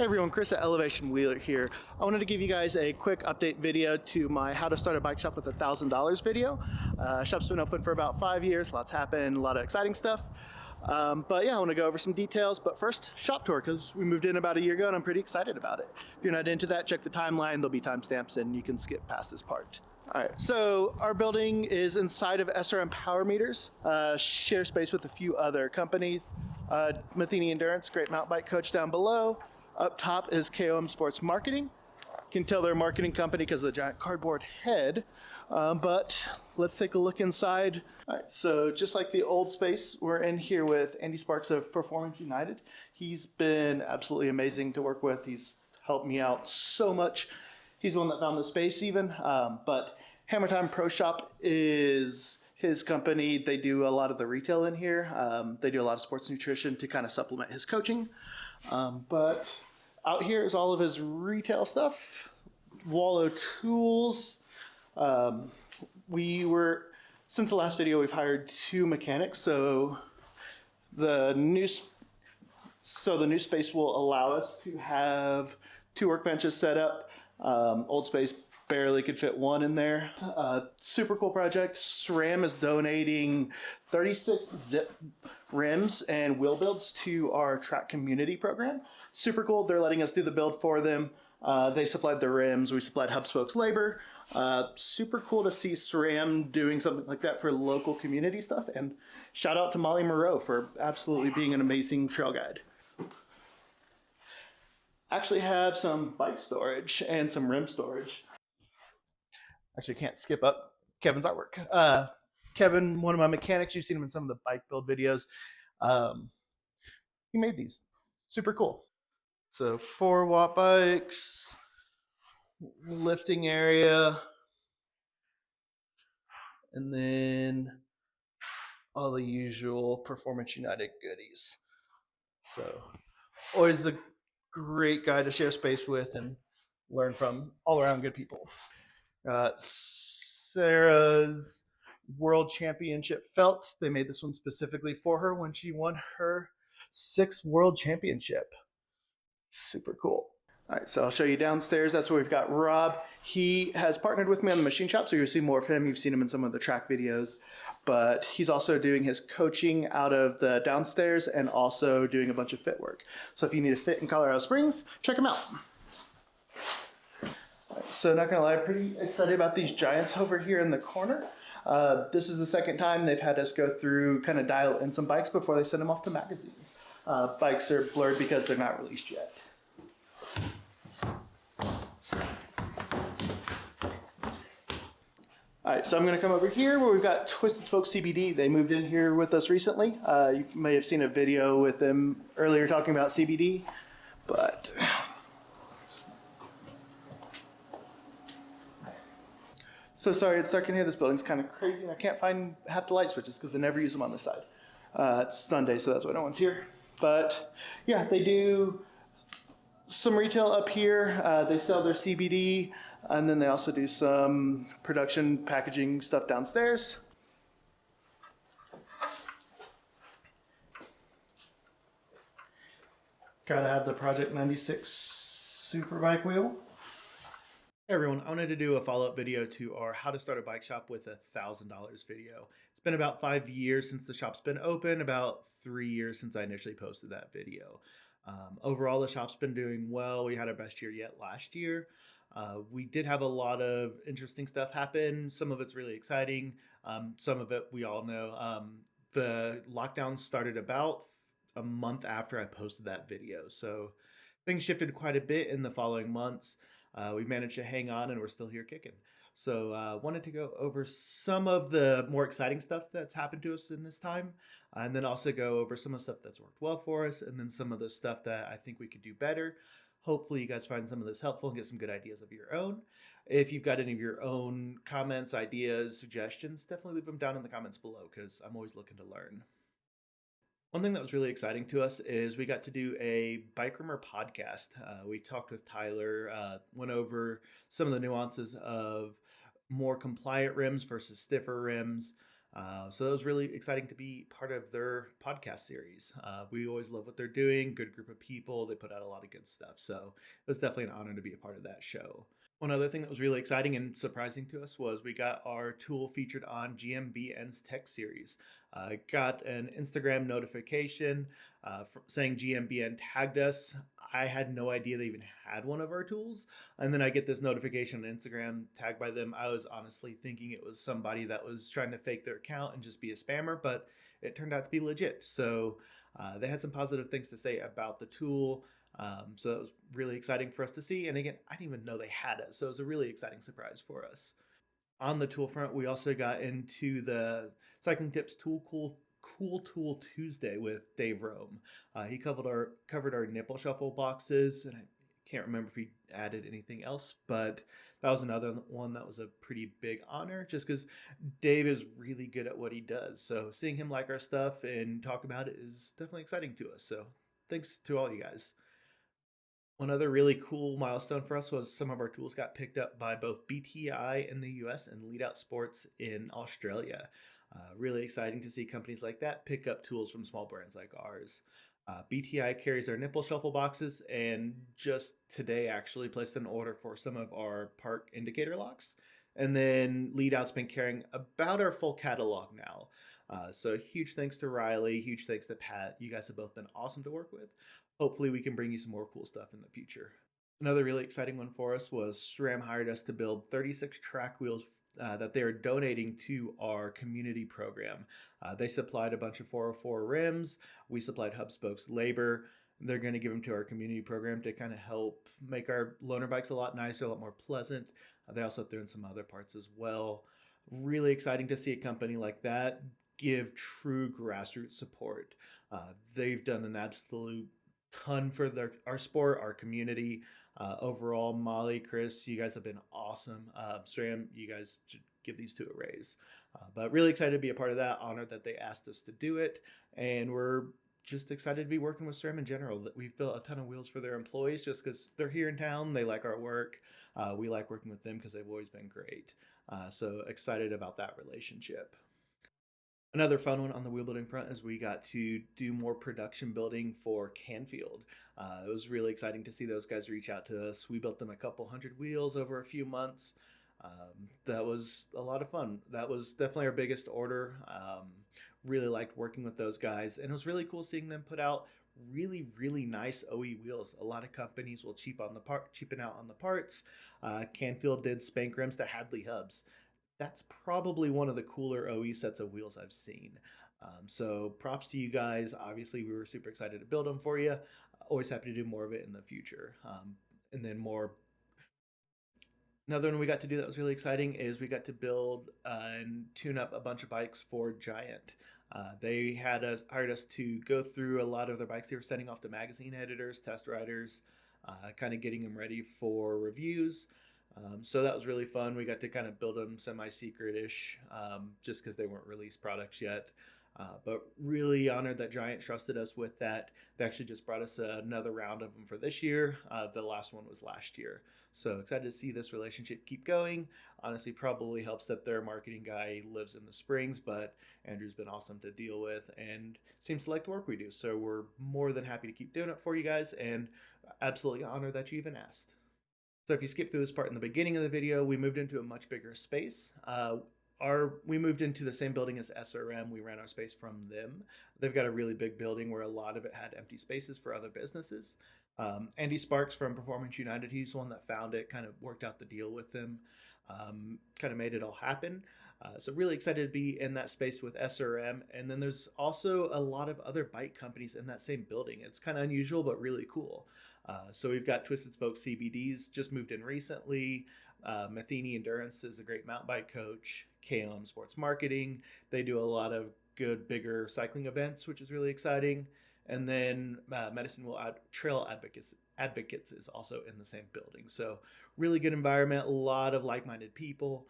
Hey everyone, Chris at Elevation Wheeler here. I wanted to give you guys a quick update video to my How to Start a Bike Shop with $1,000 video. Shop's been open for about 5 years, lots happened, a lot of exciting stuff. But yeah, I want to go over some details. But first, shop tour, because we moved in about a year ago and I'm pretty excited about it. If you're not into that, check the timeline, there'll be timestamps and you can skip past this part. All right, so our building is inside of SRM Power Meters, share space with a few other companies. Matheny Endurance, great mountain bike coach down below. Up top is KOM Sports Marketing. You can tell they're a marketing company because of the giant cardboard head. But let's take a look inside. All right, so just like the old space, we're in here with Andy Sparks of Performance United. He's been absolutely amazing to work with. He's helped me out so much. He's the one that found the space even. But Hammer Time Pro Shop is his company. They do a lot of the retail in here. They do a lot of sports nutrition to kind of supplement his coaching. But out here is all of his retail stuff. Wallow Tools. Since the last video, we've hired 2 mechanics. So the new space will allow us to have 2 workbenches set up. Old space barely could fit 1 in there. Super cool project. SRAM is donating 36 zip rims and wheel builds to our track community program. Super cool. They're letting us do the build for them. They supplied the rims. We supplied hub spokes labor. Super cool to see SRAM doing something like that for local community stuff. And shout out to Molly Moreau for absolutely being an amazing trail guide. Actually have some bike storage and some rim storage. Actually can't skip up Kevin's artwork. Kevin, one of my mechanics, you've seen him in some of the bike build videos. He made these. Super cool. So 4-watt bikes, lifting area, and then all the usual Performance United goodies. So always a great guy to share space with and learn from. All around good people. Sarah's World Championship felt. They made this one specifically for her when she won her 6th World Championship. Super cool. All right, so I'll show you downstairs. That's where we've got Rob. He has partnered with me on the machine shop, so you'll see more of him. You've seen him in some of the track videos, but he's also doing his coaching out of the downstairs and also doing a bunch of fit work. So if you need a fit in Colorado Springs, check him out. So not gonna lie, pretty excited about these giants over here in the corner. This is the second time they've had us go through, kind of dial in some bikes before they send them off to magazines. Bikes are blurred because they're not released yet. All right, so I'm gonna come over here where we've got Twisted Spoke CBD. They moved in here with us recently. You may have seen a video with them earlier talking about CBD, but so sorry, it's dark in here. This building's kind of crazy, and I can't find half the light switches because they never use them on this side. It's Sunday, so that's why no one's here. But yeah, they do some retail up here. They sell their CBD, and then they also do some production packaging stuff downstairs. Gotta have the Project 96 super bike wheel. Hey everyone, I wanted to do a follow-up video to our How to Start a Bike Shop with $1,000 video. It's been about 5 years since the shop's been open, about 3 years since I initially posted that video. Overall, the shop's been doing well. We had our best year yet last year. We did have a lot of interesting stuff happen. Some of it's really exciting. Some of it we all know. The lockdown started about a month after I posted that video. So things shifted quite a bit in the following months. We've managed to hang on and we're still here kicking. So wanted to go over some of the more exciting stuff that's happened to us in this time, and then also go over some of the stuff that's worked well for us, and then some of the stuff that I think we could do better. Hopefully you guys find some of this helpful and get some good ideas of your own. If you've got any of your own comments, ideas, suggestions, definitely leave them down in the comments below because I'm always looking to learn. One thing that was really exciting to us is we got to do a Bike Rimmer podcast. We talked with Tyler, went over some of the nuances of more compliant rims versus stiffer rims, So that was really exciting to be part of their podcast series. We always love what they're doing. Good group of people. They put out a lot of good stuff. So it was definitely an honor to be a part of that show. One other thing that was really exciting and surprising to us was we got our tool featured on GMBN's Tech Series. Got an Instagram notification saying GMBN tagged us. I had no idea they even had one of our tools. And then I get this notification on Instagram tagged by them. I was honestly thinking it was somebody that was trying to fake their account and just be a spammer, but it turned out to be legit. So they had some positive things to say about the tool. So that was really exciting for us to see. And again, I didn't even know they had it. So it was a really exciting surprise for us. On the tool front, we also got into the Cycling Tips Cool Tool Tuesday with Dave Rome. He covered our nipple shuffle boxes, and I can't remember if he added anything else, but that was another one that was a pretty big honor just because Dave is really good at what he does. So seeing him like our stuff and talk about it is definitely exciting to us. So thanks to all you guys. One other really cool milestone for us was some of our tools got picked up by both BTI in the US and Lead Out Sports in Australia. Really exciting to see companies like that pick up tools from small brands like ours. BTI carries our nipple shuffle boxes and just today actually placed an order for some of our park indicator locks. And then Lead Out's been carrying about our full catalog now. So huge thanks to Riley, huge thanks to Pat. You guys have both been awesome to work with. Hopefully we can bring you some more cool stuff in the future. Another really exciting one for us was SRAM hired us to build 36 track wheels that they are donating to our community program. They supplied a bunch of 404 rims. We supplied hub spokes labor. They're going to give them to our community program to kind of help make our loaner bikes a lot nicer, a lot more pleasant. They also threw in some other parts as well. Really exciting to see a company like that give true grassroots support. They've done an absolute ton for our sport, our community. Overall, Molly, Chris, you guys have been awesome. SRAM, you guys should give these two a raise. But really excited to be a part of that. Honored that they asked us to do it, and we're just excited to be working with SRAM in general. That we've built a ton of wheels for their employees just because they're here in town. They like our work. We like working with them because they've always been great. So excited about that relationship. Another fun one on the wheel building front is we got to do more production building for Canfield. It was really exciting to see those guys reach out to us. We built them a couple hundred wheels over a few months. That was a lot of fun. That was definitely our biggest order. Really liked working with those guys, and it was really cool seeing them put out really nice OE wheels. A lot of companies will cheapen out on the parts. Canfield did spank rims to Hadley hubs. That's probably one of the cooler OE sets of wheels I've seen. So props to you guys. Obviously, we were super excited to build them for you. Always happy to do more of it in the future. And then another one we got to do that was really exciting is we got to build and tune up a bunch of bikes for Giant. They hired us to go through a lot of their bikes they were sending off to magazine editors, test riders, kind of getting them ready for reviews. So that was really fun. We got to kind of build them semi-secret-ish just because they weren't released products yet. But really honored that Giant trusted us with that. They actually just brought us another round of them for this year. The last one was last year. So excited to see this relationship keep going. Honestly, probably helps that their marketing guy lives in the Springs, but Andrew's been awesome to deal with and seems to like the work we do. So we're more than happy to keep doing it for you guys and absolutely honored that you even asked. So if you skip through this part in the beginning of the video, we moved into a much bigger space. We moved into the same building as SRM. We ran our space from them. They've got a really big building where a lot of it had empty spaces for other businesses. Andy Sparks from Performance United, he's the one that found it, kind of worked out the deal with them, kind of made it all happen. So really excited to be in that space with SRM. And then there's also a lot of other bike companies in that same building. It's kind of unusual, but really cool. So we've got Twisted Spoke CBDs, just moved in recently. Matheny Endurance is a great mountain bike coach. KOM Sports Marketing. They do a lot of good, bigger cycling events, which is really exciting. And then Trail Advocates is also in the same building. So really good environment, a lot of like-minded people.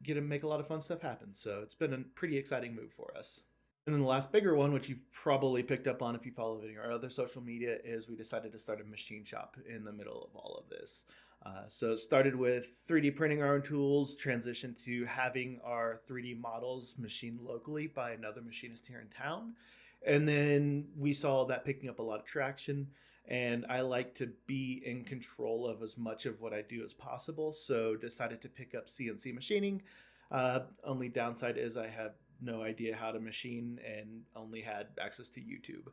Get to make a lot of fun stuff happen. So it's been a pretty exciting move for us. And then the last bigger one, which you've probably picked up on if you follow any of our other social media, is we decided to start a machine shop in the middle of all of this. So it started with 3D printing our own tools, transitioned to having our 3D models machined locally by another machinist here in town. And then we saw that picking up a lot of traction. And I like to be in control of as much of what I do as possible. So decided to pick up CNC machining. Only downside is I have no idea how to machine and only had access to YouTube.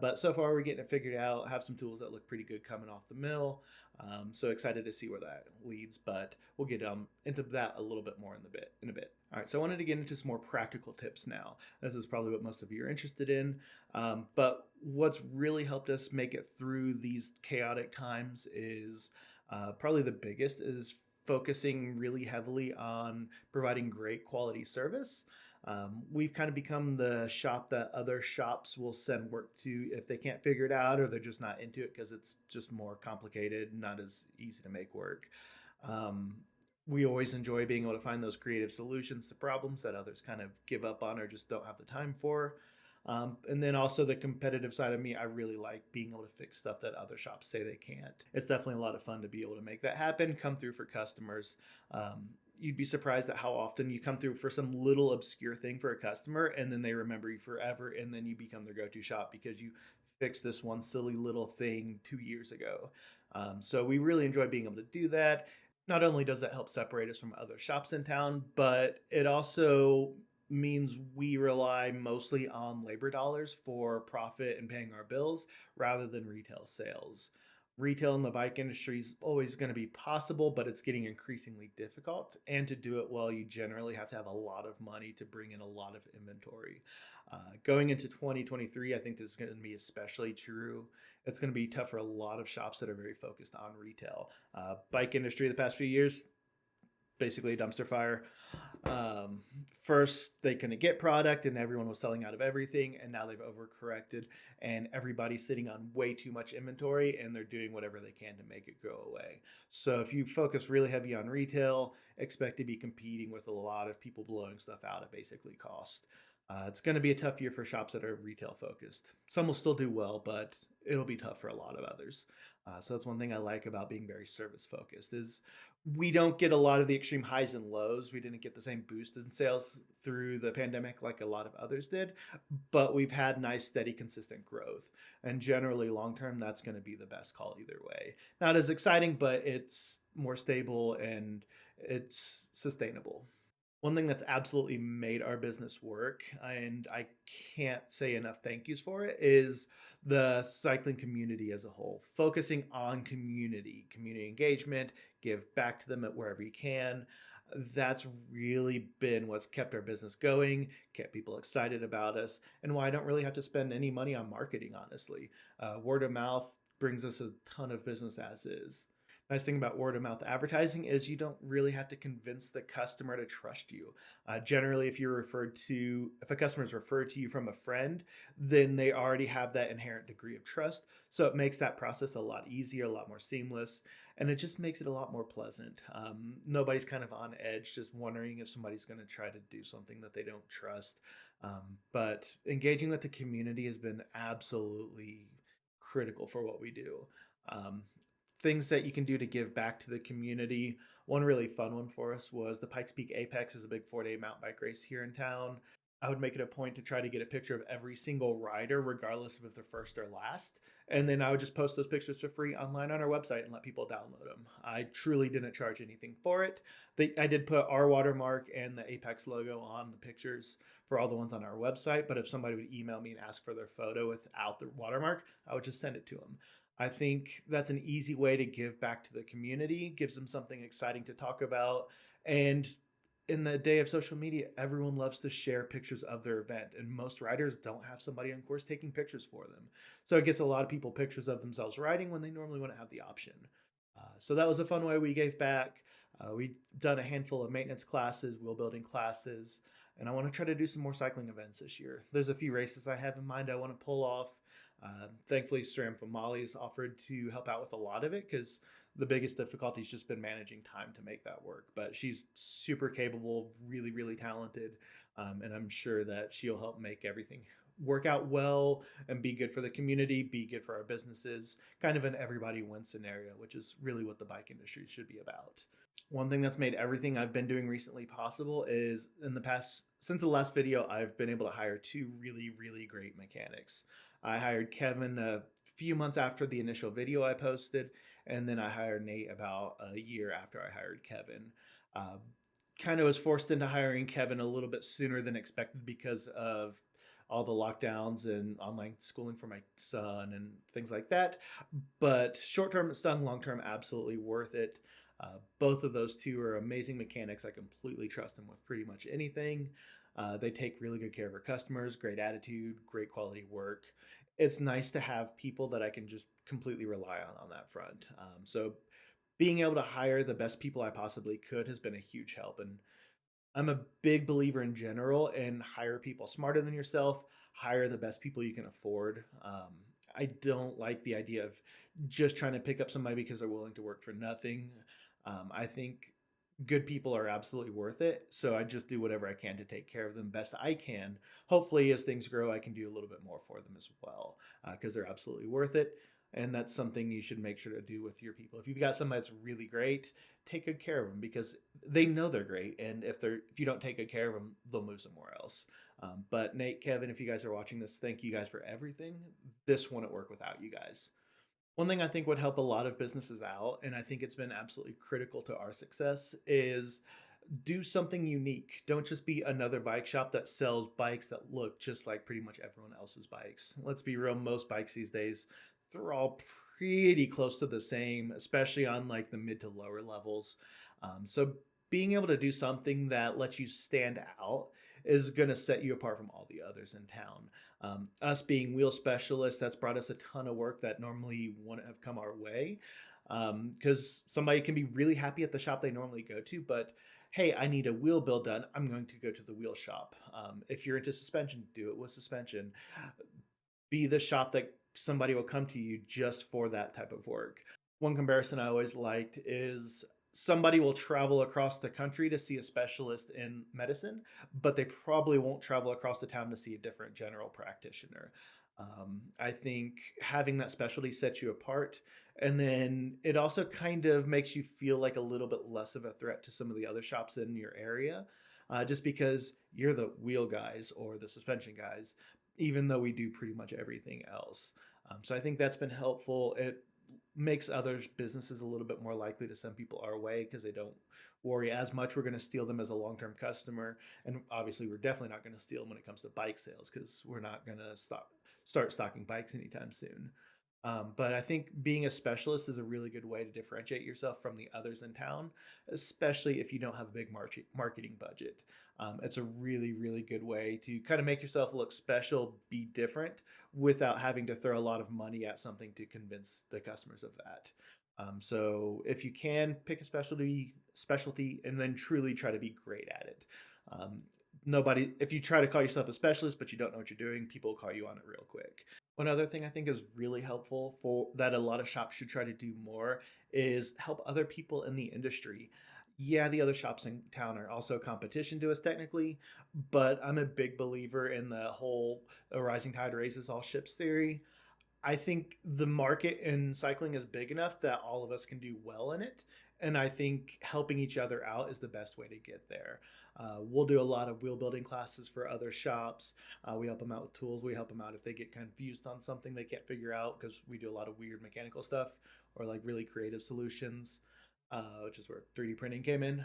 But so far we're getting it figured out. Have some tools that look pretty good coming off the mill. So excited to see where that leads, but we'll get into that a little bit more in a bit. All right, so I wanted to get into some more practical tips now. This is probably what most of you are interested in. But what's really helped us make it through these chaotic times is probably the biggest is focusing really heavily on providing great quality service. We've kind of become the shop that other shops will send work to if they can't figure it out or they're just not into it because it's just more complicated, not as easy to make work. Um, we always enjoy being able to find those creative solutions to problems that others kind of give up on or just don't have the time for. And then also the competitive side of me, I really like being able to fix stuff that other shops say they can't. It's definitely a lot of fun to be able to make that happen, come through for customers. You'd be surprised at how often you come through for some little obscure thing for a customer and then they remember you forever and then you become their go-to shop because you fixed this one silly little thing 2 years ago. So we really enjoy being able to do that. Not only does that help separate us from other shops in town, but it also means we rely mostly on labor dollars for profit and paying our bills rather than retail sales. Retail in the bike industry is always going to be possible, but it's getting increasingly difficult. And to do it well, you generally have to have a lot of money to bring in a lot of inventory. Going into 2023, I think this is going to be especially true. It's going to be tough for a lot of shops that are very focused on retail. Bike industry the past few years, basically a dumpster fire. Um, First, they couldn't get product and everyone was selling out of everything, and now they've overcorrected and everybody's sitting on way too much inventory and they're doing whatever they can to make it go away. So if you focus really heavy on retail, expect to be competing with a lot of people blowing stuff out at basically cost. It's going to be a tough year for shops that are retail focused. Some will still do well, but it'll be tough for a lot of others. So that's one thing I like about being very service focused is we don't get a lot of the extreme highs and lows. We didn't get the same boost in sales through the pandemic like a lot of others did, but we've had nice, steady, consistent growth. And generally, long term, that's going to be the best call either way. Not as exciting, but it's more stable and it's sustainable. One thing that's absolutely made our business work, and I can't say enough thank yous for it, is the cycling community as a whole. Focusing on community engagement, give back to them at wherever you can. That's really been what's kept our business going, kept people excited about us, and why I don't really have to spend any money on marketing, honestly. Word of mouth brings us a ton of business as is. Nice thing about word of mouth advertising is you don't really have to convince the customer to trust you. Generally, if a customer is referred to you from a friend, then they already have that inherent degree of trust. So it makes that process a lot easier, a lot more seamless, and it just makes it a lot more pleasant. Nobody's kind of on edge, just wondering if somebody's going to try to do something that they don't trust. But engaging with the community has been absolutely critical for what we do. Um, Things that you can do to give back to the community. One really fun one for us was the Pikes Peak Apex is a big 4-day mountain bike race here in town. I would make it a point to try to get a picture of every single rider, regardless of if they're first or last. And then I would just post those pictures for free online on our website and let people download them. I truly didn't charge anything for it. I did put our watermark and the Apex logo on the pictures for all the ones on our website. But if somebody would email me and ask for their photo without the watermark, I would just send it to them. I think that's an easy way to give back to the community, gives them something exciting to talk about. And in the day of social media, everyone loves to share pictures of their event, and most riders don't have somebody on course taking pictures for them. So it gets a lot of people pictures of themselves riding when they normally wouldn't have the option. So that was a fun way we gave back. We've done a handful of maintenance classes, wheel building classes, and I want to try to do some more cycling events this year. There's a few races I have in mind I want to pull off. Thankfully, Saram from Molly's offered to help out with a lot of it because the biggest difficulty has just been managing time to make that work. But she's super capable, really, really talented, and I'm sure that she'll help make everything work out well and be good for the community, be good for our businesses, kind of an everybody win scenario, which is really what the bike industry should be about. One thing that's made everything I've been doing recently possible is in the past, since the last video, I've been able to hire two really, really great mechanics. I hired Kevin a few months after the initial video I posted, and then I hired Nate about a year after I hired Kevin. Uh, Kind of was forced into hiring Kevin a little bit sooner than expected because of all the lockdowns and online schooling for my son and things like that. But short term it stung, long term absolutely worth it. Both of those two are amazing mechanics. I completely trust them with pretty much anything. They take really good care of their customers, great attitude, great quality work. It's nice to have people that I can just completely rely on that front. So being able to hire the best people I possibly could has been a huge help. And I'm a big believer in general and hire people smarter than yourself, hire the best people you can afford. I don't like the idea of just trying to pick up somebody because they're willing to work for nothing. I think good people are absolutely worth it. So I just do whatever I can to take care of them best I can. Hopefully, as things grow, I can do a little bit more for them as well because they're absolutely worth it. And that's something you should make sure to do with your people. If you've got somebody that's really great, take good care of them because they know they're great. And if you don't take good care of them, they'll move somewhere else. But Nate, Kevin, if you guys are watching this, thank you guys for everything. This wouldn't work without you guys. One thing I think would help a lot of businesses out, and I think it's been absolutely critical to our success, is do something unique. Don't just be another bike shop that sells bikes that look just like pretty much everyone else's bikes. Let's be real, most bikes these days, they're all pretty close to the same, especially on like the mid to lower levels. So being able to do something that lets you stand out is going to set you apart from all the others in town. Us being wheel specialists, that's brought us a ton of work that normally wouldn't have come our way. Because somebody can be really happy at the shop they normally go to, but hey, I need a wheel build done. I'm going to go to the wheel shop. If you're into suspension, do it with suspension. Be the shop that somebody will come to you just for that type of work. One comparison I always liked is somebody will travel across the country to see a specialist in medicine, but they probably won't travel across the town to see a different general practitioner. I think having that specialty sets you apart. And then it also kind of makes you feel like a little bit less of a threat to some of the other shops in your area, just because you're the wheel guys or the suspension guys, even though we do pretty much everything else. So I think that's been helpful. It makes other businesses a little bit more likely to send people our way because they don't worry as much we're going to steal them as a long-term customer. And obviously we're definitely not going to steal them when it comes to bike sales because we're not going to start stocking bikes anytime soon. But I think being a specialist is a really good way to differentiate yourself from the others in town, especially if you don't have a big marketing budget. It's a really, really good way to kind of make yourself look special, be different, without having to throw a lot of money at something to convince the customers of that. So if you can pick a specialty, and then truly try to be great at it. Nobody, if you try to call yourself a specialist but you don't know what you're doing, people will call you on it real quick. One other thing I think is really helpful for that a lot of shops should try to do more is help other people in the industry. Yeah, the other shops in town are also competition to us technically, but I'm a big believer in the whole a rising tide raises all ships theory. I think the market in cycling is big enough that all of us can do well in it. And I think helping each other out is the best way to get there. We'll do a lot of wheel building classes for other shops. We help them out with tools. We help them out if they get confused on something they can't figure out because we do a lot of weird mechanical stuff or like really creative solutions, which is where 3D printing came in.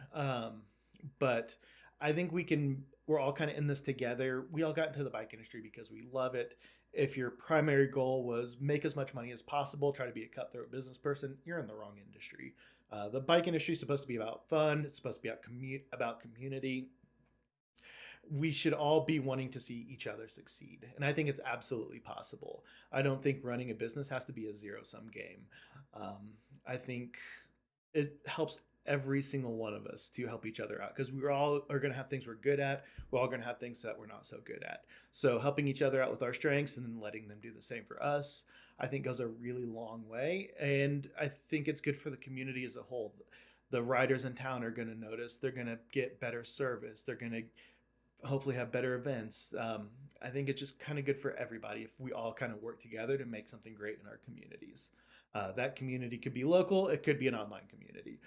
But I think we're all kind of in this together. We all got into the bike industry because we love it. If your primary goal was make as much money as possible, try to be a cutthroat business person, you're in the wrong industry. The bike industry is supposed to be about fun. It's supposed to be about community. We should all be wanting to see each other succeed. And I think it's absolutely possible. I don't think running a business has to be a zero sum game. I think it helps every single one of us to help each other out, because we're all are going to have things we're good at. We're all going to have things that we're not so good at. So helping each other out with our strengths and then letting them do the same for us, I think goes a really long way. And I think it's good for the community as a whole. The riders in town are going to notice. They're going to get better service. They're going to hopefully have better events. I think it's just kind of good for everybody if we all kind of work together to make something great in our communities. That community could be local, it could be an online community,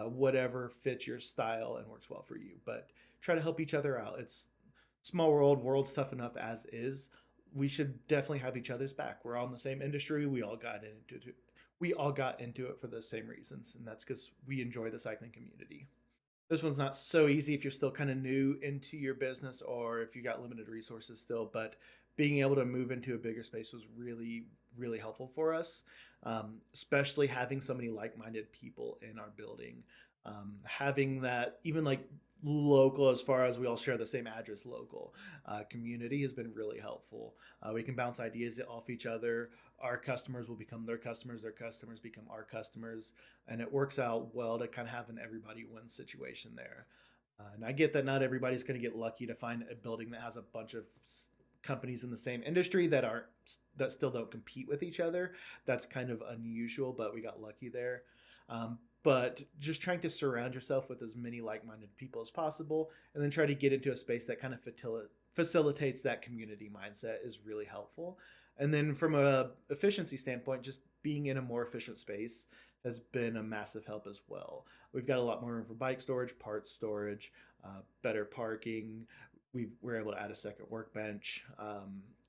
whatever fits your style and works well for you. But try to help each other out. It's small world, world's tough enough as is. We should definitely have each other's back. We're all in the same industry. We all got into it. We all got into it for the same reasons, and that's because we enjoy the cycling community. This one's not so easy if you're still kind of new into your business or if you got limited resources still, but being able to move into a bigger space was really, really helpful for us, especially having so many like-minded people in our building. Having that, even like local, as far as we all share the same address, local community has been really helpful. We can bounce ideas off each other. Our customers will become their customers become our customers, and it works out well to kind of have an everybody wins situation there. And I get that not everybody's going to get lucky to find a building that has a bunch of companies in the same industry that still don't compete with each other. That's kind of unusual, but we got lucky there. But just trying to surround yourself with as many like-minded people as possible, and then try to get into a space that kind of facilitates that community mindset is really helpful. And then from a efficiency standpoint, just being in a more efficient space has been a massive help as well. We've got a lot more room for bike storage, parts storage, better parking. We're able to add a second workbench.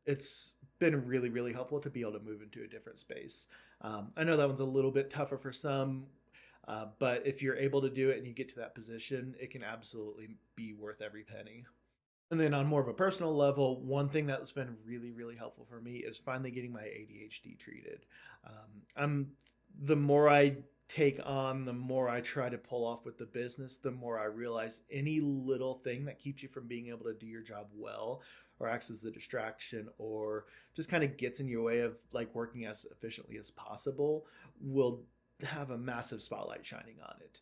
It's been really, really helpful to be able to move into a different space. I know that one's a little bit tougher for some, but if you're able to do it and you get to that position, it can absolutely be worth every penny. And then on more of a personal level, one thing that's been really, really helpful for me is finally getting my ADHD treated. I'm the more I take on, the more I try to pull off with the business, the more I realize any little thing that keeps you from being able to do your job well or acts as a distraction or just kind of gets in your way of like working as efficiently as possible will have a massive spotlight shining on it.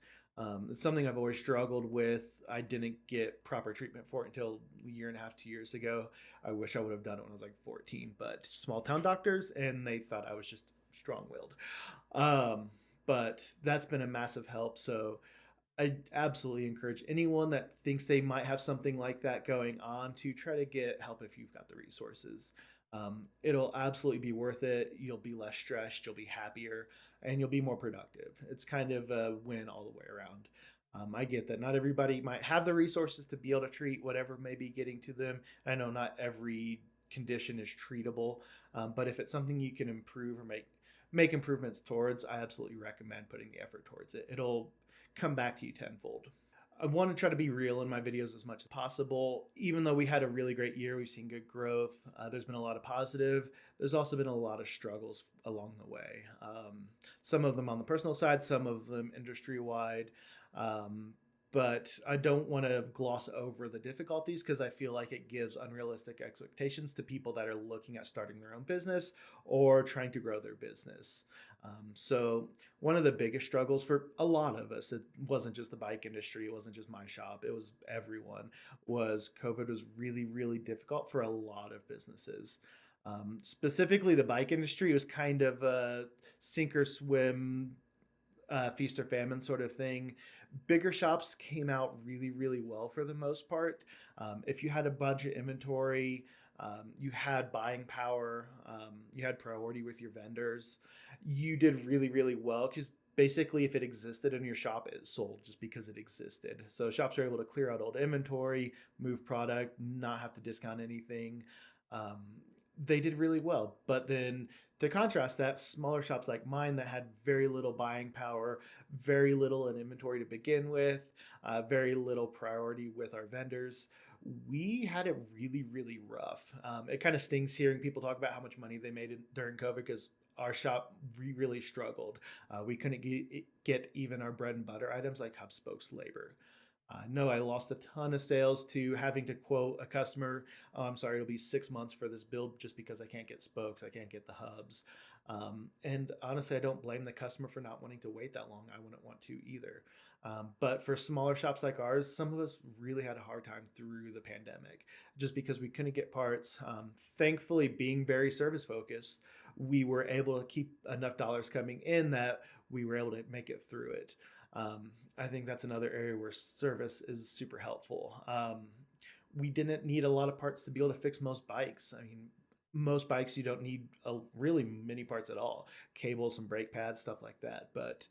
It's something I've always struggled with. I didn't get proper treatment for it until a year and a half, 2 years ago. I wish I would have done it when I was like 14, but small town doctors, and they thought I was just strong willed. But that's been a massive help. So I absolutely encourage anyone that thinks they might have something like that going on to try to get help if you've got the resources. It'll absolutely be worth it. You'll be less stressed, you'll be happier, and you'll be more productive. It's kind of a win all the way around. I get that not everybody might have the resources to be able to treat whatever may be getting to them. I know not every condition is treatable, but if it's something you can improve or make improvements towards, I absolutely recommend putting the effort towards it. It'll come back to you tenfold. I want to try to be real in my videos as much as possible. Even though we had a really great year, we've seen good growth. There's been a lot of positive. There's also been a lot of struggles along the way. Some of them on the personal side, some of them industry wide. But I don't want to gloss over the difficulties because I feel like it gives unrealistic expectations to people that are looking at starting their own business or trying to grow their business. So one of the biggest struggles for a lot of us, it wasn't just the bike industry, it wasn't just my shop, it was everyone, was COVID was really, really difficult for a lot of businesses. Specifically, the bike industry was kind of a sink or swim, feast or famine sort of thing. Bigger shops came out really, really well for the most part. If you had a budget inventory, you had buying power, you had priority with your vendors, you did really, really well because basically if it existed in your shop, it sold just because it existed. So shops are able to clear out old inventory, move product, not have to discount anything. Um, they did really well. But then to contrast that, smaller shops like mine that had very little buying power, very little in inventory to begin with, very little priority with our vendors, we had it really, really rough. It kind of stings hearing people talk about how much money they made during COVID because our shop we really struggled. We couldn't get even our bread and butter items like hub spokes labor. No, I lost a ton of sales to having to quote a customer, oh, I'm sorry, it'll be 6 months for this build just because I can't get spokes, I can't get the hubs. And honestly, I don't blame the customer for not wanting to wait that long. I wouldn't want to either. But for smaller shops like ours, some of us really had a hard time through the pandemic just because we couldn't get parts. Thankfully, being very service focused, we were able to keep enough dollars coming in that we were able to make it through it. I think that's another area where service is super helpful. We didn't need a lot of parts to be able to fix most bikes. I mean, most bikes you don't need really many parts at all, cables, some brake pads, stuff like that. But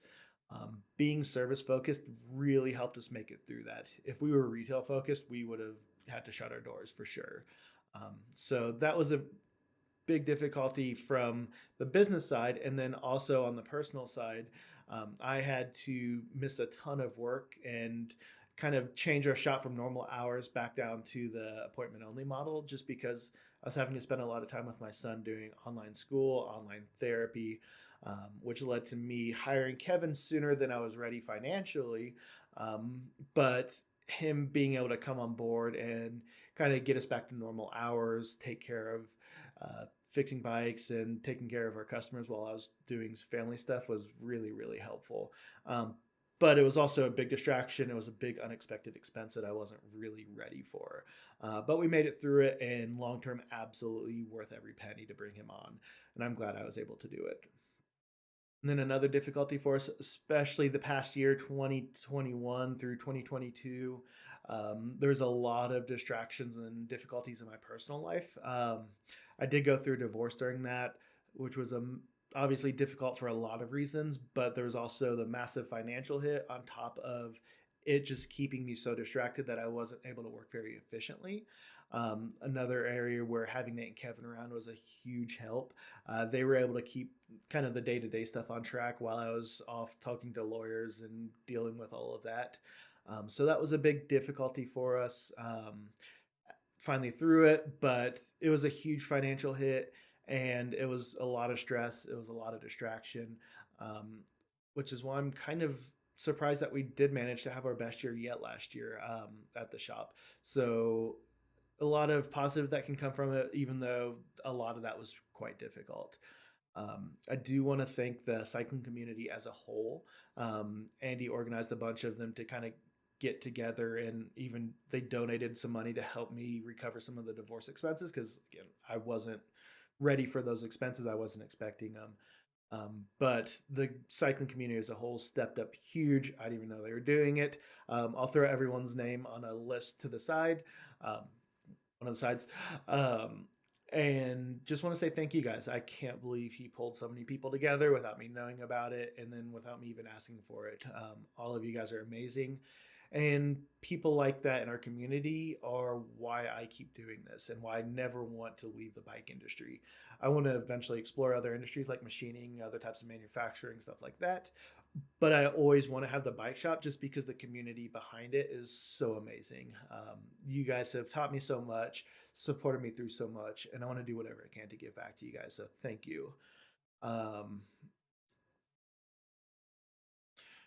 being service focused really helped us make it through that. If we were retail focused, we would have had to shut our doors for sure. So that was a big difficulty from the business side, and then also on the personal side, I had to miss a ton of work and kind of change our shop from normal hours back down to the appointment only model, just because I was having to spend a lot of time with my son doing online school, online therapy, which led to me hiring Kevin sooner than I was ready financially. Um, but him being able to come on board and kind of get us back to normal hours, take care of fixing bikes and taking care of our customers while I was doing family stuff was really, really helpful. But it was also a big distraction. It was a big unexpected expense that I wasn't really ready for. But we made it through it, and long term, absolutely worth every penny to bring him on. And I'm glad I was able to do it. And then another difficulty for us, especially the past year, 2021 through 2022, there's a lot of distractions and difficulties in my personal life. I did go through a divorce during that, which was obviously difficult for a lot of reasons, but there was also the massive financial hit on top of it just keeping me so distracted that I wasn't able to work very efficiently. Another area where having Nate and Kevin around was a huge help. They were able to keep kind of the day to day stuff on track while I was off talking to lawyers and dealing with all of that. So that was a big difficulty for us. Finally through it, but it was a huge financial hit and it was a lot of stress. It was a lot of distraction, um, which is why I'm kind of surprised that we did manage to have our best year yet last year at the shop. So a lot of positive that can come from it, even though a lot of that was quite difficult. I do want to thank the cycling community as a whole. Andy organized a bunch of them to kind of get together, and even they donated some money to help me recover some of the divorce expenses because, again, I wasn't ready for those expenses. I wasn't expecting them. But the cycling community as a whole stepped up huge. I didn't even know they were doing it. I'll throw everyone's name on a list to the side. Um, one of the sides. Um, and just want to say thank you guys. I can't believe he pulled so many people together without me knowing about it and then without me even asking for it. All of you guys are amazing. And people like that in our community are why I keep doing this and why I never want to leave the bike industry. I want to eventually explore other industries like machining, other types of manufacturing, stuff like that, but I always want to have the bike shop just because the community behind it is so amazing. You guys have taught me so much, supported me through so much, and I want to do whatever I can to give back to you guys. So thank you. Um,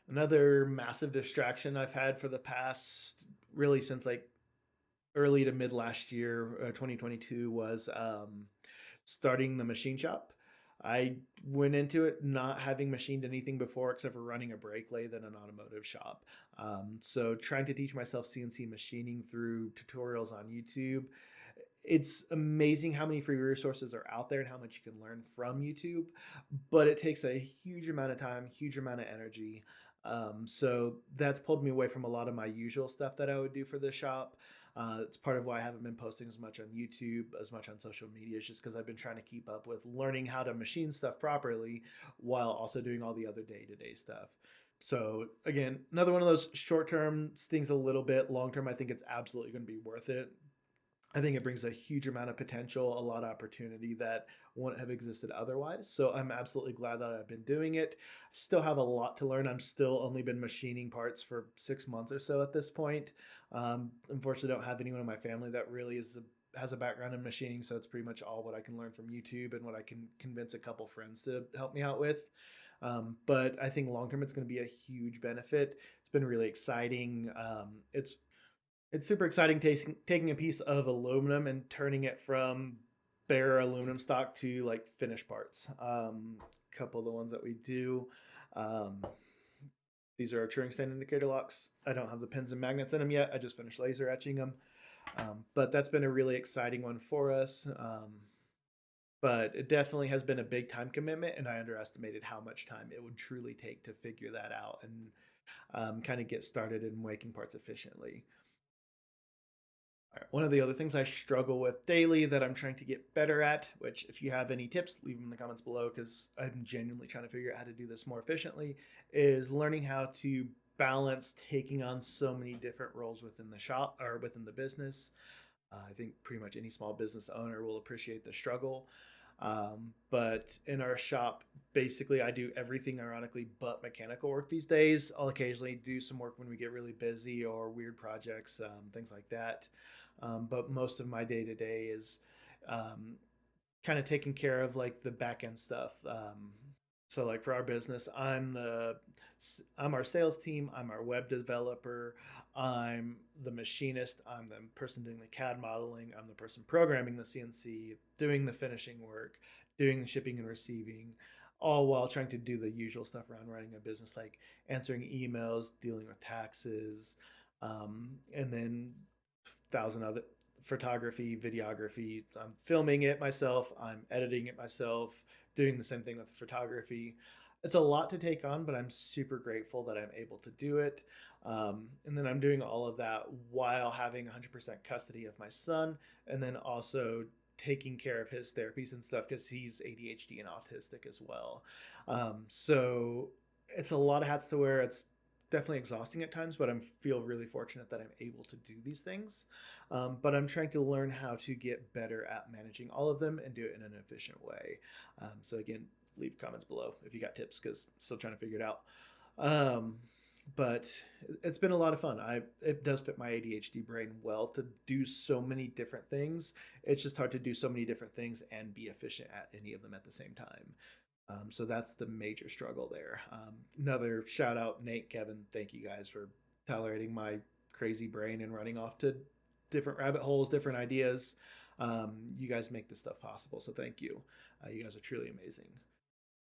Another massive distraction I've had for the past, really since like early to mid last year, 2022, was starting the machine shop. I went into it not having machined anything before except for running a brake lathe in an automotive shop. So trying to teach myself CNC machining through tutorials on YouTube. It's amazing how many free resources are out there and how much you can learn from YouTube, but it takes a huge amount of time, huge amount of energy. So that's pulled me away from a lot of my usual stuff that I would do for the shop. It's part of why I haven't been posting as much on YouTube, as much on social media, is just because I've been trying to keep up with learning how to machine stuff properly while also doing all the other day to day stuff. So again, another one of those short term stings a little bit. Long term, I think it's absolutely going to be worth it. I think it brings a huge amount of potential, a lot of opportunity that wouldn't have existed otherwise. So I'm absolutely glad that I've been doing it. Still have a lot to learn. I'm still only been machining parts for 6 months or so at this point. Unfortunately, don't have anyone in my family that really has a background in machining, so it's pretty much all what I can learn from YouTube and what I can convince a couple friends to help me out with. But I think long term, it's going to be a huge benefit. It's been really exciting. It's super exciting taking a piece of aluminum and turning it from bare aluminum stock to like finished parts. A couple of the ones that we do. Um, these are our Turing stand indicator locks. I don't have the pins and magnets in them yet. I just finished laser etching them. But that's been a really exciting one for us. But it definitely has been a big time commitment, and I underestimated how much time it would truly take to figure that out and kind of get started in making parts efficiently. All right, one of the other things I struggle with daily that I'm trying to get better at, which if you have any tips, leave them in the comments below because I'm genuinely trying to figure out how to do this more efficiently, is learning how to balance taking on so many different roles within the shop or within the business. I think pretty much any small business owner will appreciate the struggle. But in our shop, basically, I do everything ironically but mechanical work these days. I'll occasionally do some work when we get really busy or weird projects, things like that. But most of my day to day is um, kind of taking care of like the back end stuff. So like for our business, I'm our sales team. I'm our web developer. I'm the machinist. I'm the person doing the CAD modeling. I'm the person programming the CNC, doing the finishing work, doing the shipping and receiving, all while trying to do the usual stuff around running a business, like answering emails, dealing with taxes, and then thousand other photography, videography. I'm filming it myself. I'm editing it myself. Doing the same thing with photography. It's a lot to take on, but I'm super grateful that I'm able to do it. And then I'm doing all of that while having 100% custody of my son, and then also taking care of his therapies and stuff because he's ADHD and autistic as well. So it's a lot of hats to wear. It's definitely exhausting at times, but I feel really fortunate that I'm able to do these things. But I'm trying to learn how to get better at managing all of them and do it in an efficient way. So again, leave comments below if you got tips because still trying to figure it out. Um, but it's been a lot of fun. It does fit my ADHD brain well to do so many different things. It's just hard to do so many different things and be efficient at any of them at the same time. So that's the major struggle there. Another shout out, Nate, Kevin. Thank you guys for tolerating my crazy brain and running off to different rabbit holes, different ideas. You guys make this stuff possible. So thank you. You guys are truly amazing.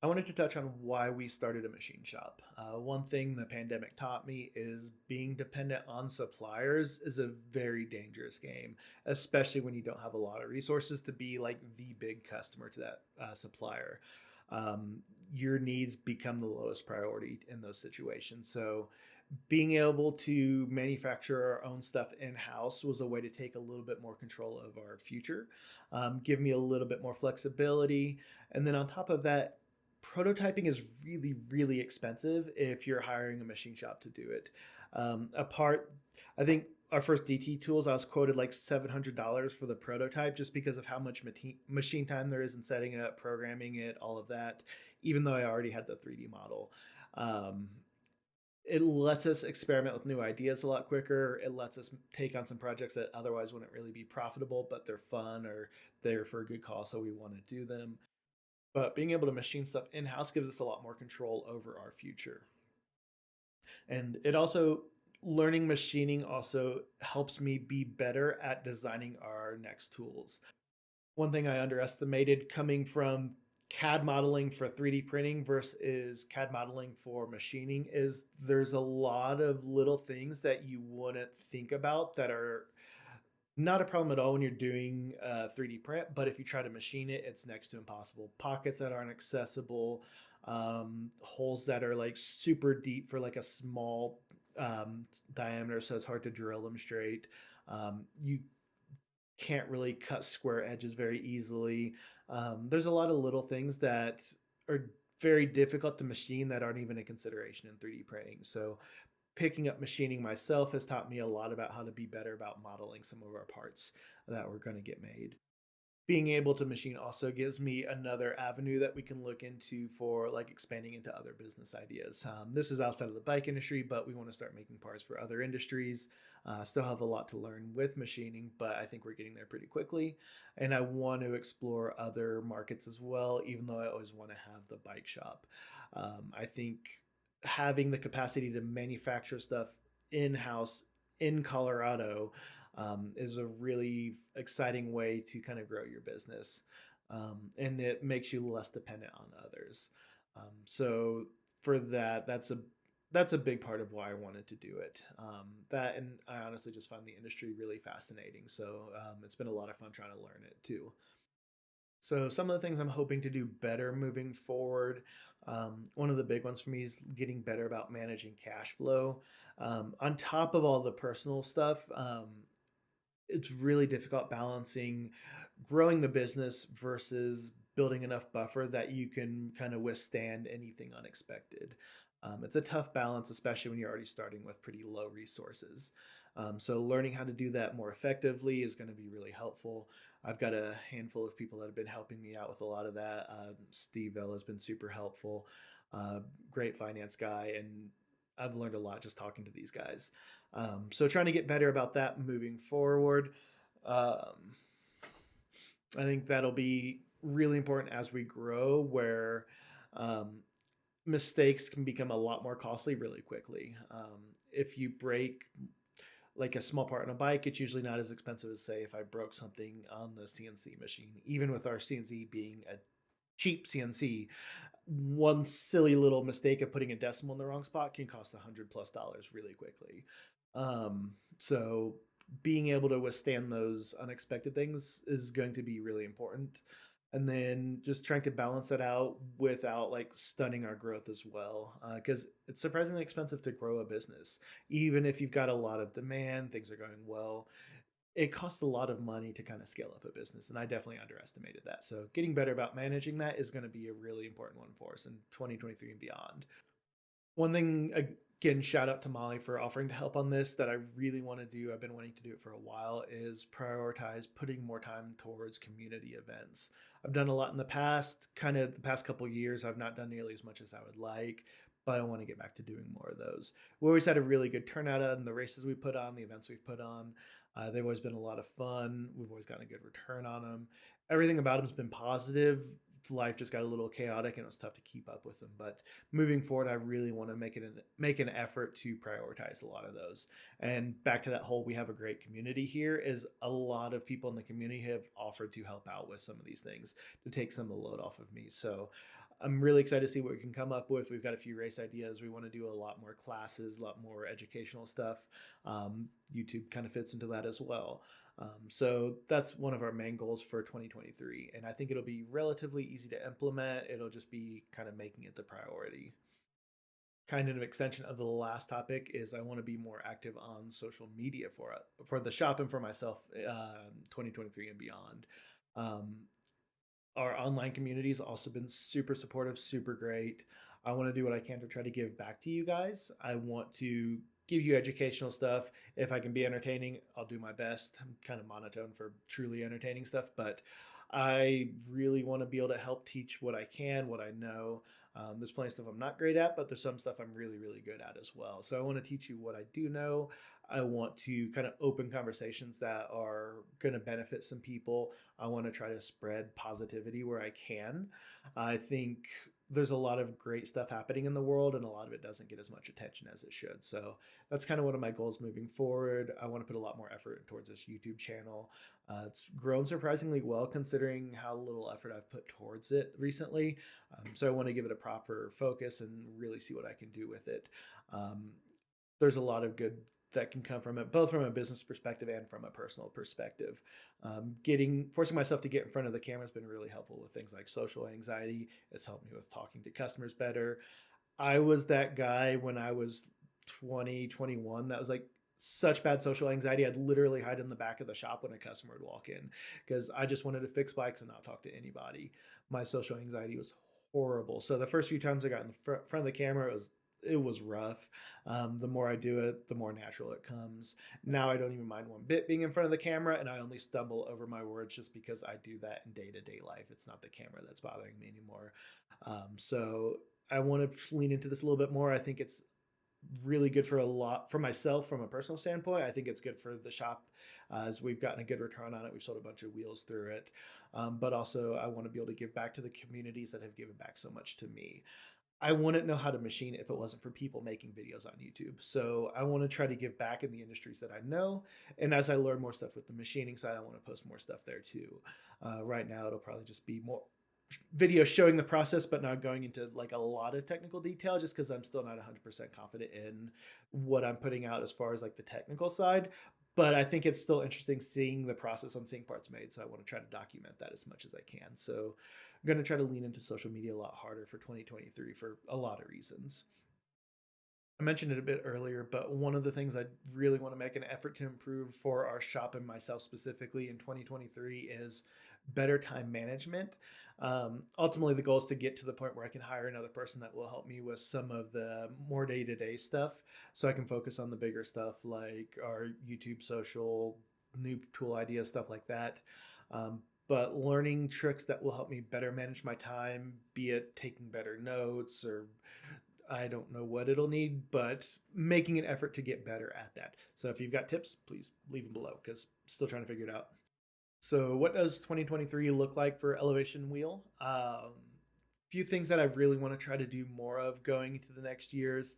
I wanted to touch on why we started a machine shop. One thing the pandemic taught me is being dependent on suppliers is a very dangerous game, especially when you don't have a lot of resources to be like the big customer to that supplier. Your needs become the lowest priority in those situations. So, being able to manufacture our own stuff in house was a way to take a little bit more control of our future, give me a little bit more flexibility. And then on top of that, prototyping is really, really expensive if you're hiring a machine shop to do it. I think our first DT tools, I was quoted like $700 for the prototype just because of how much machine time there is in setting it up, programming it, all of that, even though I already had the 3D model. Um, it lets us experiment with new ideas a lot quicker. It lets us take on some projects that otherwise wouldn't really be profitable, but they're fun or they're for a good cause, so we want to do them. But being able to machine stuff in house gives us a lot more control over our future. And it also, learning machining also helps me be better at designing our next tools. One thing I underestimated coming from CAD modeling for 3D printing versus CAD modeling for machining is there's a lot of little things that you wouldn't think about that are not a problem at all when you're doing 3D print, but if you try to machine it, it's next to impossible. Pockets that aren't accessible, holes that are like super deep for like a small diameter, so it's hard to drill them straight. You can't really cut square edges very easily. There's a lot of little things that are very difficult to machine that aren't even a consideration in 3D printing. So picking up machining myself has taught me a lot about how to be better about modeling some of our parts that we're going to get made. Being able to machine also gives me another avenue that we can look into for like expanding into other business ideas. This is outside of the bike industry, but we want to start making parts for other industries. Still have a lot to learn with machining, but I think we're getting there pretty quickly. And I want to explore other markets as well, even though I always want to have the bike shop. I think having the capacity to manufacture stuff in house in Colorado is a really exciting way to kind of grow your business. And it makes you less dependent on others. So for that, that's a big part of why I wanted to do it. That, and I honestly just found the industry really fascinating. So it's been a lot of fun trying to learn it too. So some of the things I'm hoping to do better moving forward. One of the big ones for me is getting better about managing cash flow. On top of all the personal stuff, it's really difficult balancing growing the business versus building enough buffer that you can kind of withstand anything unexpected. It's a tough balance, especially when you're already starting with pretty low resources. So, learning how to do that more effectively is going to be really helpful. I've got a handful of people that have been helping me out with a lot of that. Steve Bell has been super helpful, great finance guy, and I've learned a lot just talking to these guys. So trying to get better about that moving forward. Um, I think that'll be really important as we grow, where um, mistakes can become a lot more costly really quickly. If you break like a small part on a bike, it's usually not as expensive as say if I broke something on the CNC machine. Even with our CNC being a cheap CNC, one silly little mistake of putting a decimal in the wrong spot can cost $100+ really quickly. So being able to withstand those unexpected things is going to be really important. And then just trying to balance that out without like stunning our growth as well, because it's surprisingly expensive to grow a business. Even if you've got a lot of demand, things are going well, it costs a lot of money to kind of scale up a business, and I definitely underestimated that. So getting better about managing that is going to be a really important one for us in 2023 and beyond. One thing, again, shout out to Molly for offering to help on this, that I really want to do, I've been wanting to do it for a while, is prioritize putting more time towards community events. I've done a lot in the past, kind of the past couple of years. I've not done nearly as much as I would like, but I want to get back to doing more of those. We always had a really good turnout on the races we put on, the events we've put on. They've always been a lot of fun. We've always gotten a good return on them. Everything about them has been positive. Life just got a little chaotic and it was tough to keep up with them. But moving forward, I really want to make an effort to prioritize a lot of those. And back to that whole, we have a great community here. Is a lot of people in the community have offered to help out with some of these things to take some of the load off of me. So I'm really excited to see what we can come up with. We've got a few race ideas. We want to do a lot more classes, a lot more educational stuff. YouTube kind of fits into that as well. So that's one of our main goals for 2023. And I think it'll be relatively easy to implement. It'll just be kind of making it the priority. Kind of an extension of the last topic is I want to be more active on social media for the shop and for myself, 2023 and beyond. Um, our online community has also been super supportive, super great. I want to do what I can to try to give back to you guys. I want to give you educational stuff. If I can be entertaining, I'll do my best. I'm kind of monotone for truly entertaining stuff, but I really want to be able to help teach what I can, what I know. There's plenty of stuff I'm not great at, but there's some stuff I'm really, really good at as well. So I want to teach you what I do know. I want to kind of open conversations that are going to benefit some people. I want to try to spread positivity where I can. I think there's a lot of great stuff happening in the world, and a lot of it doesn't get as much attention as it should. So that's kind of one of my goals moving forward. I want to put a lot more effort towards this YouTube channel. It's grown surprisingly well considering how little effort I've put towards it recently. So I want to give it a proper focus and really see what I can do with it. Um, there's a lot of good that can come from it, both from a business perspective and from a personal perspective. Forcing myself to get in front of the camera has been really helpful with things like social anxiety. It's helped me with talking to customers better. I was that guy when I was 20, 21 that was like such bad social anxiety. I'd literally hide in the back of the shop when a customer would walk in because I just wanted to fix bikes and not talk to anybody. My social anxiety was horrible. So the first few times I got in the front of the camera, it was rough. The more I do it, the more natural it comes. Now I don't even mind one bit being in front of the camera, and I only stumble over my words just because I do that in day to day life. It's not the camera that's bothering me anymore. So I want to lean into this a little bit more. I think it's really good for a lot for myself from a personal standpoint. I think it's good for the shop as we've gotten a good return on it. We've sold a bunch of wheels through it. But also, I want to be able to give back to the communities that have given back so much to me. I wouldn't know how to machine it if it wasn't for people making videos on YouTube. So I want to try to give back in the industries that I know. And as I learn more stuff with the machining side, I want to post more stuff there too. Right now, it'll probably just be more videos showing the process, but not going into like a lot of technical detail just because I'm still not 100% confident in what I'm putting out as far as like the technical side. But I think it's still interesting seeing the process on seeing parts made. So I want to try to document that as much as I can. So I'm going to try to lean into social media a lot harder for 2023 for a lot of reasons. I mentioned it a bit earlier, but one of the things I really want to make an effort to improve for our shop and myself specifically in 2023 is better time management. Ultimately, the goal is to get to the point where I can hire another person that will help me with some of the more day to day stuff so I can focus on the bigger stuff like our YouTube, social, new tool ideas, stuff like that. But learning tricks that will help me better manage my time, be it taking better notes or I don't know what it'll need, but making an effort to get better at that. So if you've got tips, please leave them below because still trying to figure it out. So what does 2023 look like for Elevation Wheel? Few things that I really want to try to do more of going into the next years.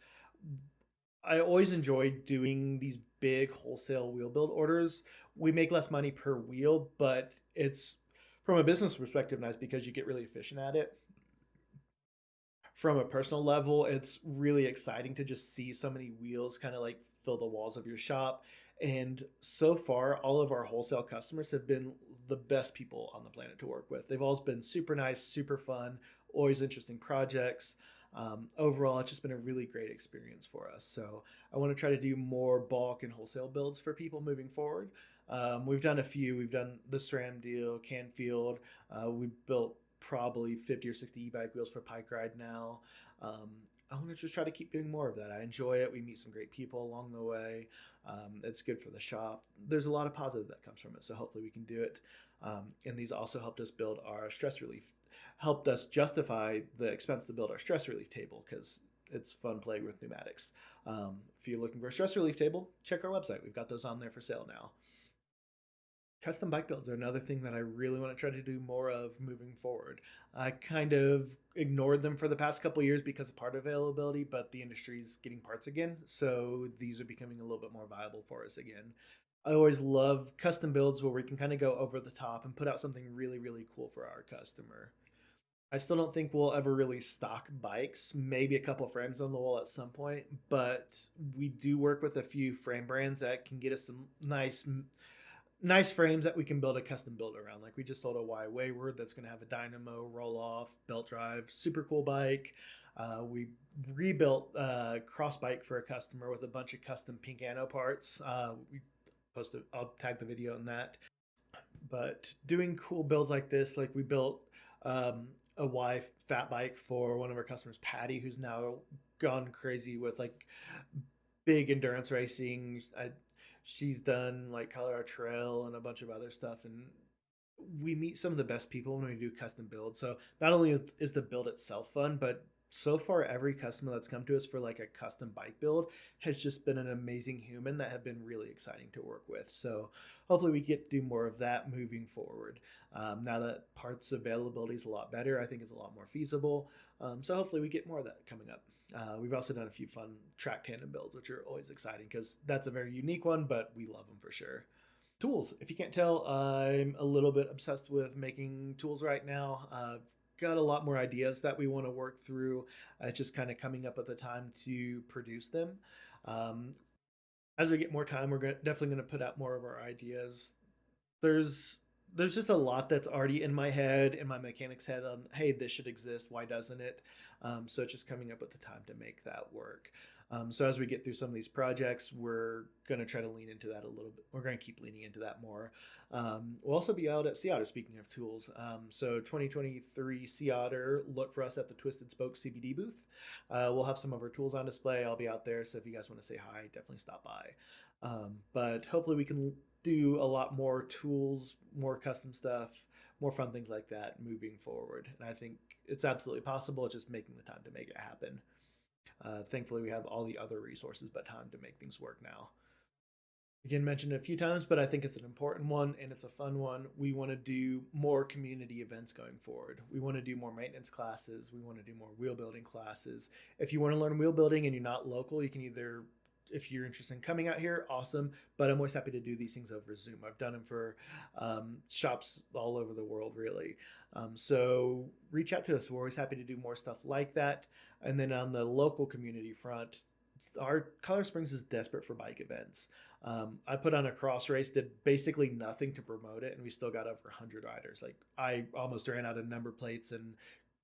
I always enjoy doing these big wholesale wheel build orders. We make less money per wheel, but it's from a business perspective nice because you get really efficient at it. From a personal level, it's really exciting to just see so many wheels kind of like fill the walls of your shop. And so far, all of our wholesale customers have been the best people on the planet to work with. They've always been super nice, super fun, always interesting projects. Overall, it's just been a really great experience for us. So I want to try to do more bulk and wholesale builds for people moving forward. We've done a few. We've done the SRAM deal, Canfield. We've built probably 50 or 60 e-bike wheels for Pike Ride now. Um, I want to just try to keep doing more of that. I enjoy it. We meet some great people along the way. It's good for the shop. There's a lot of positive that comes from it. So hopefully we can do it. And these also helped us build our stress relief, helped us justify the expense to build our stress relief table because it's fun playing with pneumatics. If you're looking for a stress relief table, check our website. We've got those on there for sale now. Custom bike builds are another thing that I really want to try to do more of moving forward. I kind of ignored them for the past couple of years because of part availability, but the industry's getting parts again, so these are becoming a little bit more viable for us again. I always love custom builds where we can kind of go over the top and put out something really, really cool for our customer. I still don't think we'll ever really stock bikes, maybe a couple frames on the wall at some point, but we do work with a few frame brands that can get us some nice frames that we can build a custom build around. Like we just sold a Y Wayward that's going to have a dynamo, roll off, belt drive, super cool bike. We rebuilt cross bike for a customer with a bunch of custom Pinkano parts. We posted, I'll tag the video in that. But doing cool builds like this, like we built a Y fat bike for one of our customers, Patty, who's now gone crazy with like big endurance racing. She's done like Colorado Trail and a bunch of other stuff, and we meet some of the best people when we do custom builds. So not only is the build itself fun, but so far every customer that's come to us for like a custom bike build has just been an amazing human that have been really exciting to work with. So hopefully we get to do more of that moving forward. Now that parts availability is a lot better, I think it's a lot more feasible. So hopefully we get more of that coming up. We've also done a few fun track tandem builds, which are always exciting because that's a very unique one, but we love them for sure. Tools. If you can't tell, I'm a little bit obsessed with making tools right now. I've got a lot more ideas that we want to work through. It's just kind of coming up with the time to produce them. Um, as we get more time, we're definitely going to put out more of our ideas. There's there's just a lot that's already in my head, in my mechanic's head on, hey, this should exist. Why doesn't it? So it's just coming up with the time to make that work. So as we get through some of these projects, we're going to try to lean into that a little bit. We're going to keep leaning into that more. We'll also be out at Sea Otter, speaking of tools. So 2023 Sea Otter, look for us at the Twisted Spoke CBD booth. We'll have some of our tools on display. I'll be out there. So if you guys want to say hi, definitely stop by. But hopefully we can do a lot more tools, more custom stuff, more fun things like that moving forward. And I think it's absolutely possible. It's just making the time to make it happen. Thankfully, we have all the other resources but time to make things work now. Again, mentioned it a few times, but I think it's an important one and it's a fun one. We want to do more community events going forward. We want to do more maintenance classes. We want to do more wheel building classes. If you want to learn wheel building and you're not local, you can either, if you're interested in coming out here, awesome. But I'm always happy to do these things over Zoom. I've done them for shops all over the world, really. So reach out to us. We're always happy to do more stuff like that. And then on the local community front, our Colorado Springs is desperate for bike events. I put on a cross race, did basically nothing to promote it, and we still got over 100 riders. Like I almost ran out of number plates, and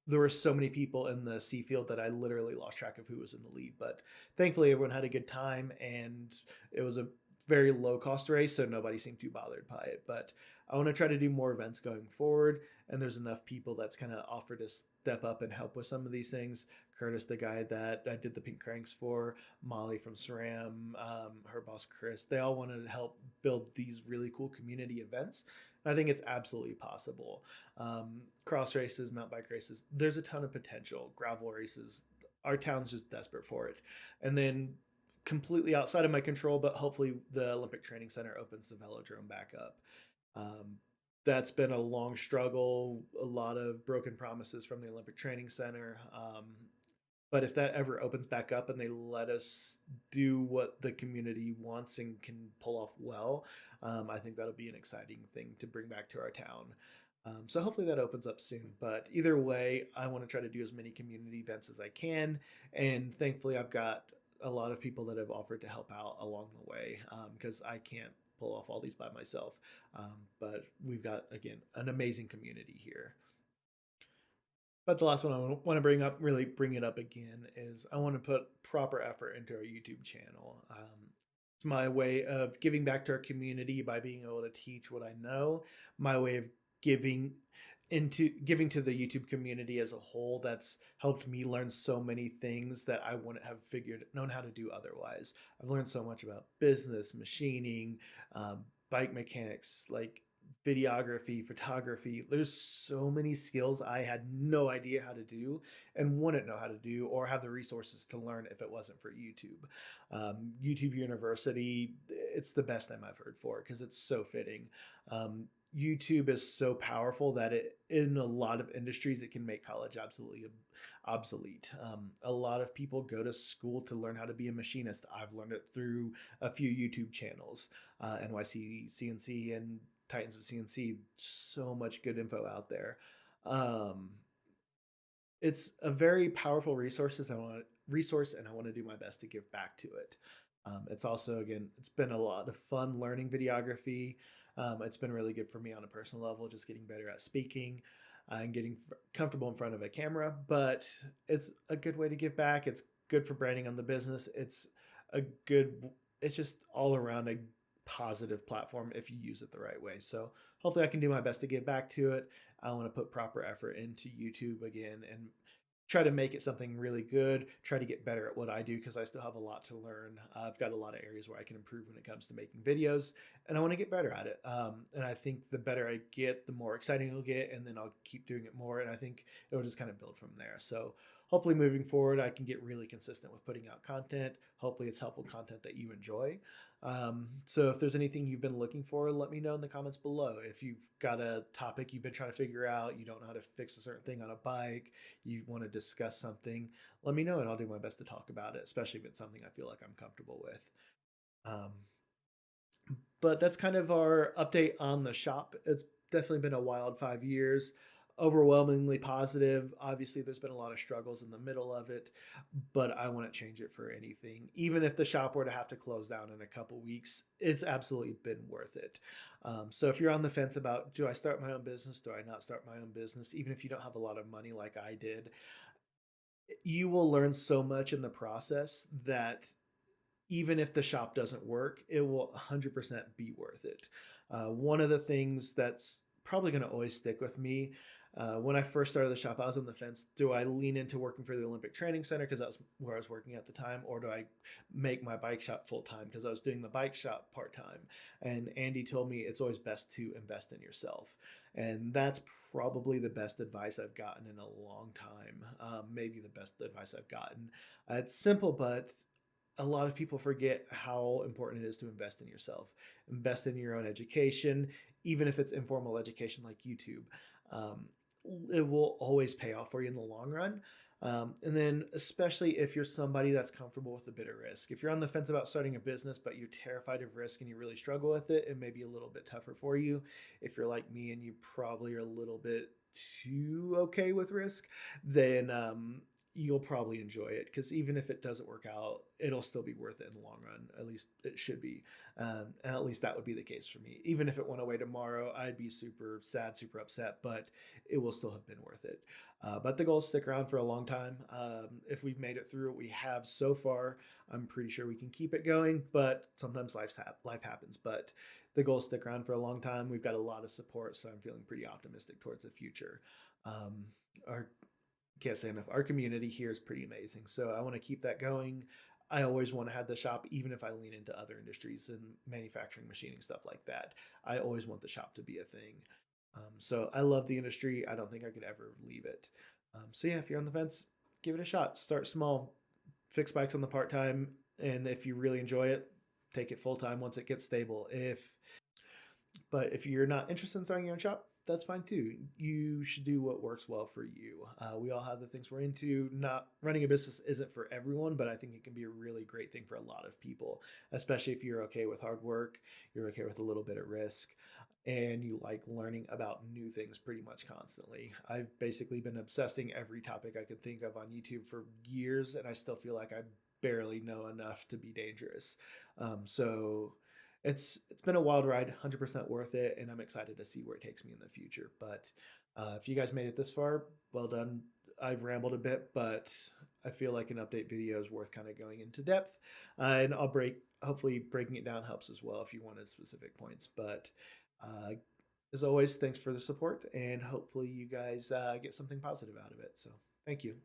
there were so many people in the C field that I literally lost track of who was in the lead. But thankfully, everyone had a good time, and it was a very low cost race, so nobody seemed too bothered by it. But I want to try to do more events going forward, and there's enough people that's kind of offered to step up and help with some of these things. Curtis, the guy that I did the pink cranks for, Molly from SRAM, her boss Chris, they all want to help build these really cool community events. And I think it's absolutely possible. Cross races, mountain bike races, there's a ton of potential. Gravel races, our town's just desperate for it. And then completely outside of my control, but hopefully the Olympic Training Center opens the velodrome back up. Um, that's been a long struggle, a lot of broken promises from the Olympic Training Center. But if that ever opens back up and they let us do what the community wants and can pull off well, I think that'll be an exciting thing to bring back to our town. So hopefully that opens up soon. But either way, I want to try to do as many community events as I can. And thankfully, I've got a lot of people that have offered to help out along the way because I can't pull off all these by myself. But we've got, again, an amazing community here. But the last one I want to bring up, really bring it up again, is I want to put proper effort into our YouTube channel. It's my way of giving back to our community by being able to teach what I know, my way of giving to the YouTube community as a whole. That's helped me learn so many things that I wouldn't have known how to do otherwise. I've learned so much about business, machining, bike mechanics, like videography, photography. There's so many skills I had no idea how to do and wouldn't know how to do or have the resources to learn if it wasn't for YouTube. YouTube University, it's the best name I've heard for it because it's so fitting. YouTube is so powerful that in a lot of industries, it can make college absolutely obsolete. A lot of people go to school to learn how to be a machinist. I've learned it through a few YouTube channels, NYC CNC and Titans of CNC. So much good info out there. Um, it's a very powerful resource, and I want to do my best to give back to it. It's also, again, it's been a lot of fun learning videography. It's been really good for me on a personal level, just getting better at speaking and getting comfortable in front of a camera. But it's a good way to give back. It's good for branding on the business. A good, it's just all around a positive platform if you use it the right way. So hopefully I can do my best to give back to it. I want to put proper effort into YouTube again and try to make it something really good, try to get better at what I do because I still have a lot to learn. I've got a lot of areas where I can improve when it comes to making videos, and I want to get better at it. And I think the better I get, the more exciting it'll get, and then I'll keep doing it more. And I think it'll just kind of build from there. So hopefully moving forward, I can get really consistent with putting out content. Hopefully it's helpful content that you enjoy. So if there's anything you've been looking for, let me know in the comments below. If you've got a topic you've been trying to figure out, you don't know how to fix a certain thing on a bike, you want to discuss something, let me know and I'll do my best to talk about it, especially if it's something I feel like I'm comfortable with. Um, but that's kind of our update on the shop. It's definitely been a wild 5 years, overwhelmingly positive. Obviously, there's been a lot of struggles in the middle of it, but I wouldn't change it for anything. Even if the shop were to have to close down in a couple weeks, it's absolutely been worth it. So if you're on the fence about, do I start my own business? Do I not start my own business? Even if you don't have a lot of money like I did, you will learn so much in the process that even if the shop doesn't work, it will 100% be worth it. One of the things that's probably going to always stick with me, when I first started the shop, I was on the fence. Do I lean into working for the Olympic Training Center because that was where I was working at the time, or do I make my bike shop full time because I was doing the bike shop part time? And Andy told me it's always best to invest in yourself. And that's probably the best advice I've gotten in a long time. Maybe the best advice I've gotten. It's simple, but a lot of people forget how important it is to invest in yourself, invest in your own education, even if it's informal education like YouTube. Um, it will always pay off for you in the long run. And then, especially if you're somebody that's comfortable with a bit of risk, if you're on the fence about starting a business, but you're terrified of risk and you really struggle with it, it may be a little bit tougher for you. If you're like me and you probably are a little bit too okay with risk, then you'll probably enjoy it, because even if it doesn't work out, it'll still be worth it in the long run. At least it should be. And at least that would be the case for me. Even if it went away tomorrow, I'd be super sad, super upset, but it will still have been worth it. But the goal is to stick around for a long time. If we've made it through what we have so far, I'm pretty sure we can keep it going. But sometimes life happens. But the goal is to stick around for a long time. We've got a lot of support, so I'm feeling pretty optimistic towards the future. Our Can't say enough. Our community here is pretty amazing. So I want to keep that going. I always want to have the shop, even if I lean into other industries and manufacturing, machining, stuff like that. I always want the shop to be a thing. So I love the industry. I don't think I could ever leave it. So yeah, if you're on the fence, give it a shot. Start small, fix bikes on the part time, and if you really enjoy it, take it full time once it gets stable. If you're not interested in starting your own shop, that's fine too. You should do what works well for you. We all have the things we're into. Not running a business isn't for everyone, but I think it can be a really great thing for a lot of people, especially if you're okay with hard work, you're okay with a little bit of risk, and you like learning about new things pretty much constantly. I've basically been obsessing every topic I could think of on YouTube for years, and I still feel like I barely know enough to be dangerous. So it's been a wild ride, 100% worth it, and I'm excited to see where it takes me in the future. But if you guys made it this far, well done. I've rambled a bit, but I feel like an update video is worth kind of going into depth, and hopefully breaking it down helps as well if you wanted specific points. But uh, as always, thanks for the support, and hopefully you guys get something positive out of it. So thank you.